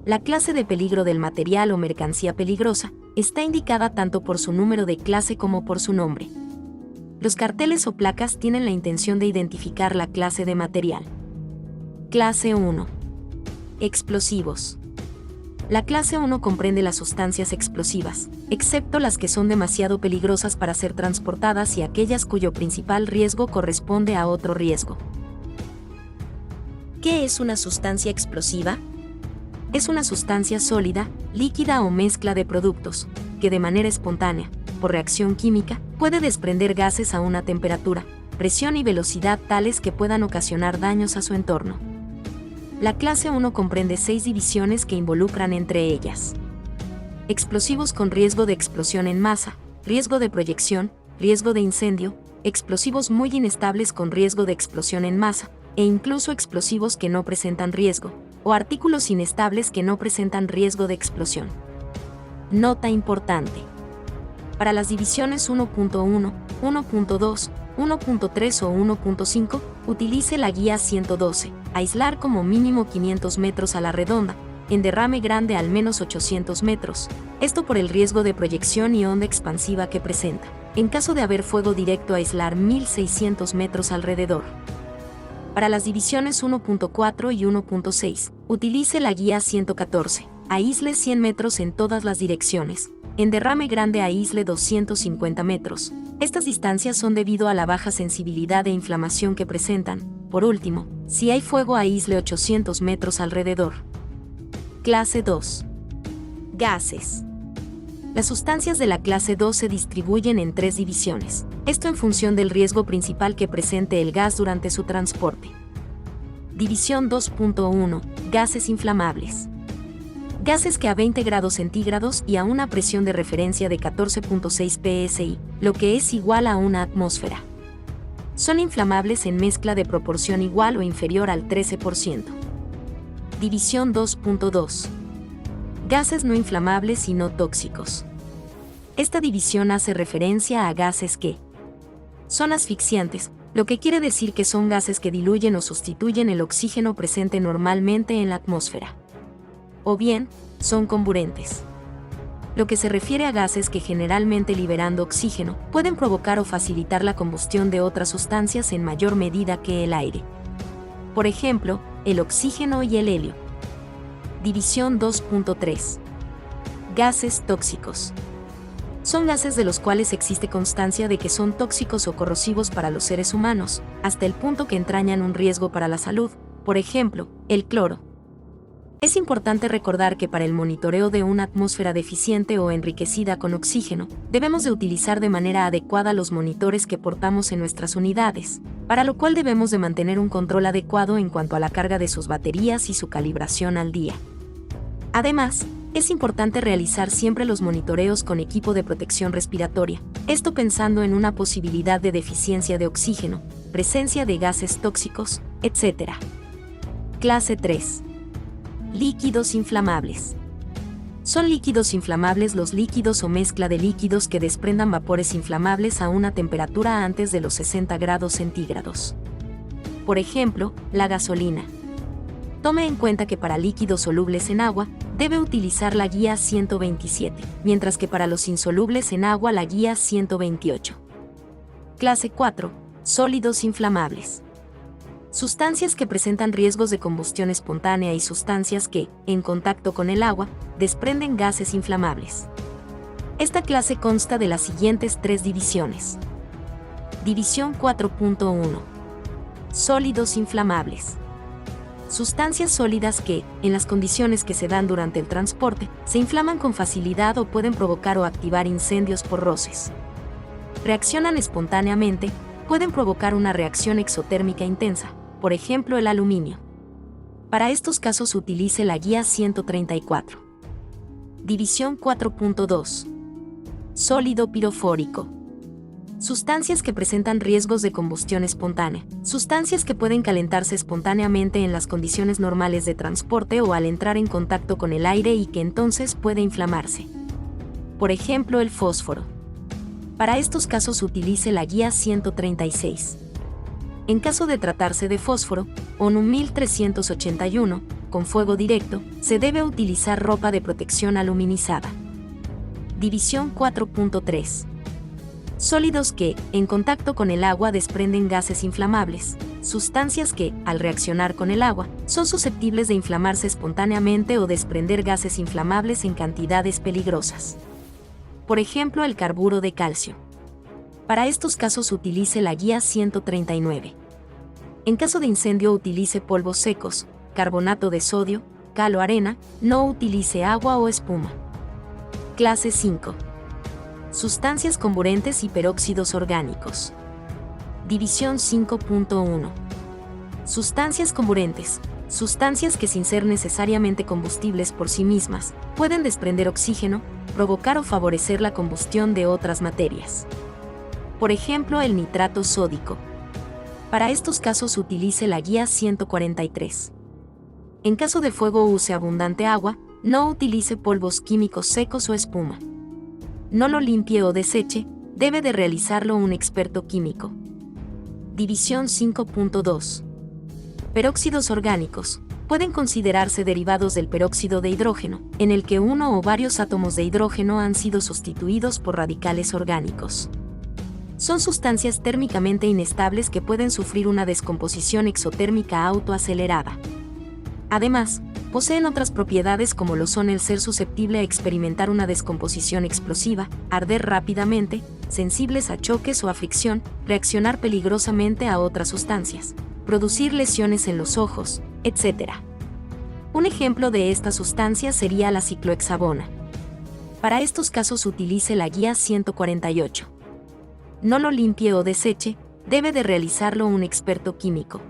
La clase de peligro del material o mercancía peligrosa está indicada tanto por su número de clase como por su nombre. Los carteles o placas tienen la intención de identificar la clase de material. Clase 1. Explosivos. La clase 1 comprende las sustancias explosivas, excepto las que son demasiado peligrosas para ser transportadas y aquellas cuyo principal riesgo corresponde a otro riesgo. ¿Qué es una sustancia explosiva? Es una sustancia sólida, líquida o mezcla de productos, que de manera espontánea, por reacción química, puede desprender gases a una temperatura, presión y velocidad tales que puedan ocasionar daños a su entorno. La clase 1 comprende 6 divisiones que involucran entre ellas: explosivos con riesgo de explosión en masa, riesgo de proyección, riesgo de incendio, explosivos muy inestables con riesgo de explosión en masa, e incluso explosivos que no presentan riesgo, o artículos inestables que no presentan riesgo de explosión. Nota importante. Para las divisiones 1.1, 1.2, 1.3 o 1.5, utilice la guía 112, aislar como mínimo 500 metros a la redonda, en derrame grande al menos 800 metros, esto por el riesgo de proyección y onda expansiva que presenta. En caso de haber fuego directo, aislar 1600 metros alrededor. Para las divisiones 1.4 y 1.6, utilice la guía 114, aísle 100 metros en todas las direcciones, en derrame grande aísle 250 metros. Estas distancias son debido a la baja sensibilidad e inflamación que presentan. Por último, si hay fuego, aísle 800 metros alrededor. Clase 2. Gases. Las sustancias de la clase 2 se distribuyen en 3 divisiones, esto en función del riesgo principal que presente el gas durante su transporte. División 2.1. Gases inflamables. Gases que a 20 grados centígrados y a una presión de referencia de 14.6 psi, lo que es igual a una atmósfera. Son inflamables en mezcla de proporción igual o inferior al 13%. División 2.2. Gases no inflamables y no tóxicos. Esta división hace referencia a gases que son asfixiantes, lo que quiere decir que son gases que diluyen o sustituyen el oxígeno presente normalmente en la atmósfera. O bien, son comburentes. Lo que se refiere a gases que generalmente liberando oxígeno, pueden provocar o facilitar la combustión de otras sustancias en mayor medida que el aire. Por ejemplo, el oxígeno y el helio. División 2.3. Gases tóxicos. Son gases de los cuales existe constancia de que son tóxicos o corrosivos para los seres humanos, hasta el punto que entrañan un riesgo para la salud, por ejemplo, el cloro. Es importante recordar que para el monitoreo de una atmósfera deficiente o enriquecida con oxígeno, debemos de utilizar de manera adecuada los monitores que portamos en nuestras unidades, para lo cual debemos de mantener un control adecuado en cuanto a la carga de sus baterías y su calibración al día. Además, es importante realizar siempre los monitoreos con equipo de protección respiratoria, esto pensando en una posibilidad de deficiencia de oxígeno, presencia de gases tóxicos, etc. Clase 3. Líquidos inflamables. Son líquidos inflamables los líquidos o mezcla de líquidos que desprendan vapores inflamables a una temperatura antes de los 60 grados centígrados. Por ejemplo, la gasolina. Tome en cuenta que para líquidos solubles en agua, debe utilizar la guía 127, mientras que para los insolubles en agua la guía 128. Clase 4. Sólidos inflamables. Sustancias que presentan riesgos de combustión espontánea y sustancias que, en contacto con el agua, desprenden gases inflamables. Esta clase consta de las siguientes 3 divisiones. División 4.1. Sólidos inflamables. Sustancias sólidas que, en las condiciones que se dan durante el transporte, se inflaman con facilidad o pueden provocar o activar incendios por roces. Reaccionan espontáneamente, pueden provocar una reacción exotérmica intensa, por ejemplo el aluminio. Para estos casos utilice la guía 134. División 4.2. Sólido pirofórico. Sustancias que presentan riesgos de combustión espontánea. Sustancias que pueden calentarse espontáneamente en las condiciones normales de transporte o al entrar en contacto con el aire y que entonces puede inflamarse. Por ejemplo el fósforo. Para estos casos utilice la guía 136. En caso de tratarse de fósforo, ONU 1381, con fuego directo, se debe utilizar ropa de protección aluminizada. División 4.3. Sólidos que, en contacto con el agua, desprenden gases inflamables, sustancias que, al reaccionar con el agua, son susceptibles de inflamarse espontáneamente o desprender gases inflamables en cantidades peligrosas. Por ejemplo, el carburo de calcio. Para estos casos utilice la guía 139. En caso de incendio utilice polvos secos, carbonato de sodio, cal o arena, no utilice agua o espuma. Clase 5. Sustancias comburentes y peróxidos orgánicos. División 5.1. Sustancias comburentes. Sustancias que sin ser necesariamente combustibles por sí mismas, pueden desprender oxígeno, provocar o favorecer la combustión de otras materias. Por ejemplo, el nitrato sódico. Para estos casos utilice la guía 143. En caso de fuego use abundante agua, no utilice polvos químicos secos o espuma. No lo limpie o deseche, debe de realizarlo un experto químico. División 5.2. Peróxidos orgánicos. Pueden considerarse derivados del peróxido de hidrógeno, en el que uno o varios átomos de hidrógeno han sido sustituidos por radicales orgánicos. Son sustancias térmicamente inestables que pueden sufrir una descomposición exotérmica autoacelerada. Además, poseen otras propiedades como lo son el ser susceptible a experimentar una descomposición explosiva, arder rápidamente, sensibles a choques o a fricción, reaccionar peligrosamente a otras sustancias, producir lesiones en los ojos, etc. Un ejemplo de esta sustancia sería la ciclohexabona. Para estos casos utilice la guía 148. No lo limpie o deseche, debe de realizarlo un experto químico.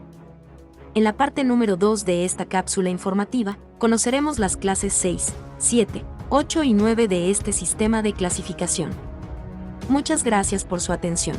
En la parte número 2 de esta cápsula informativa, conoceremos las clases 6, 7, 8 y 9 de este sistema de clasificación. Muchas gracias por su atención.